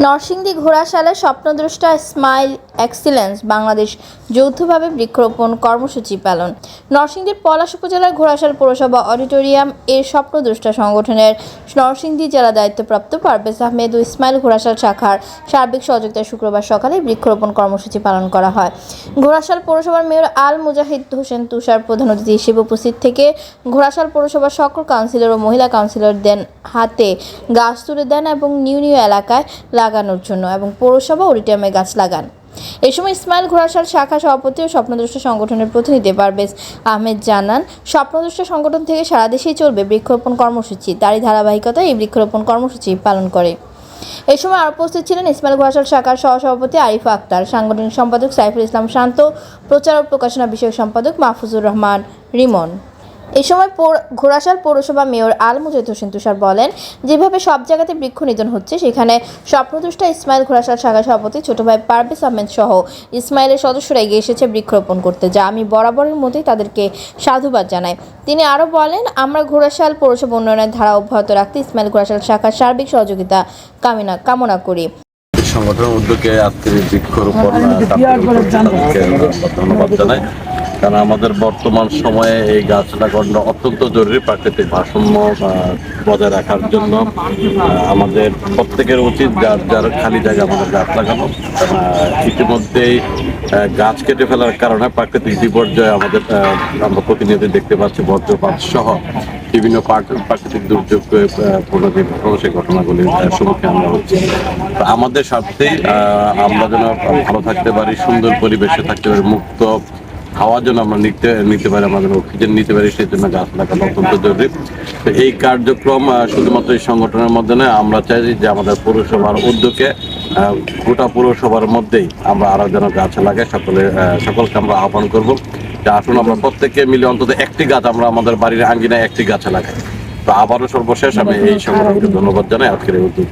Narsingdi ঘোড়াশালা স্বপ্নদ্রষ্টা smile excellence Bangladesh যৌথভাবে বৃক্ষরোপণ কর্মসূচি পালন। নরসিংদীর পলাশ উপজেলার ঘোড়াশাল পৌরসভা অডিটোরিয়াম এর স্বপ্নদ্রষ্টা সংগঠনের নরসিংদী জেলা দায়িত্বপ্রাপ্ত পারভেজ আহমেদ ও ইসমাইল ঘোড়াশাল শাখার সার্বিক সহযোগিতায় শুক্রবার সকালে বৃক্ষরোপণ কর্মসূচি পালন করা হয়। ঘোড়াশাল পৌরসভার মেয়র আল মুজাহিদ হোসেন তুষার প্রধান অতিথি হিসেবে উপস্থিত থেকে ঘোড়াশাল পৌরসভার সকল কাউন্সিলর ও মহিলা কাউন্সিলরদের হাতে গাছ তুলে দেন এবং নিউ এলাকায় লাগানোর জন্য এবং পৌরসভা অডিটোরিয়ামে গাছ লাগান। এই সময় ইসমাইল ঘোড়াশাল শাখা সভাপতি ও স্বপ্নদ্রষ্টা সংগঠনের প্রতিনিধি পারভেজ আহমেদ জানান, স্বপ্নদ্রষ্টা সংগঠন থেকে সারা দেশেই চলবে বৃক্ষরোপণ কর্মসূচি। তারই ধারাবাহিকতায় এই বৃক্ষরোপণ কর্মসূচি পালন করে। এই সময় আরও উপস্থিত ছিলেন ইসমাইল ঘোড়াশাল শাখার সহসভাপতি আরিফা আক্তার, সাংগঠনিক সম্পাদক সাইফুল ইসলাম শান্ত, প্রচার ও প্রকাশনা বিষয়ক সম্পাদক মাহফুজুর রহমান রিমন। এই সময় ঘোড়াশাল পৌরসভা মেয়র আল মুজাহিদ হোসেন তুষার বলেন, যেভাবে সব জায়গাতে বৃক্ষ নিধন হচ্ছে, সেখানে স্বপ্নদ্রষ্টা ইসমাইল ঘোড়াশাল শাখা সভাপতি ছোট ভাই পারভেজ আহমেদ সহ ইসমাইলের সদস্যরা এগিয়ে এসেছে বৃক্ষরোপণ করতে, যা আমি বরাবরের মতোই তাদেরকে সাধুবাদ জানাই। তিনি আরও বলেন, আমরা ঘোড়াশাল পৌরসভা উন্নয়নের ধারা অব্যাহত রাখতে ইসমাইল ঘোড়াশাল শাখার সার্বিক সহযোগিতা কামনা করি। সংগঠনের উদ্যোগে আজকের বৃক্ষরোপণ ধন্যবাদ জানাই, কারণ আমাদের বর্তমান সময়ে এই গাছ লাগানো অত্যন্ত জরুরি। প্রাকৃতিক ভারসাম্য বজায় রাখার জন্য আমাদের প্রত্যেকের উচিত যার খালি জায়গা আমাদের গাছ লাগানো। ইতিমধ্যেই গাছ কেটে ফেলার কারণে প্রাকৃতিক বিপর্যয় আমরা প্রতিনিয়ত দেখতে পাচ্ছি, বজ্রপাত সহ বিভিন্ন প্রাকৃতিক দুর্যোগ সেই ঘটনাগুলির সম্মুখীন আমরা হচ্ছি। আমাদের স্বার্থেই আমরা যেন ভালো থাকতে পারি, সুন্দর পরিবেশে থাকতে পারি, মুক্ত হাওয়ার জন্য আমরা নিতে পারি, আমাদের অক্সিজেন নিতে পারি, সেই জন্য গাছ লাগানো অত্যন্ত জরুরি। তো এই কার্যক্রম শুধুমাত্র এই সংগঠনের মধ্যে নয়, আমরা চাই যে আমাদের পৌরসভার উদ্যোগে গোটা পৌরসভার মধ্যেই আমরা আরও যেন গাছ লাগাই। সকলকে আমরা আহ্বান করবো যে আসুন আমরা প্রত্যেকে মিলে অন্তত একটি গাছ আমরা আমাদের বাড়ির আঙ্গিনায় একটি গাছ লাগাই। তো আবারও সর্বশেষ আমি এই সংগঠনকে ধন্যবাদ জানাই আজকের এই উদ্যোগ।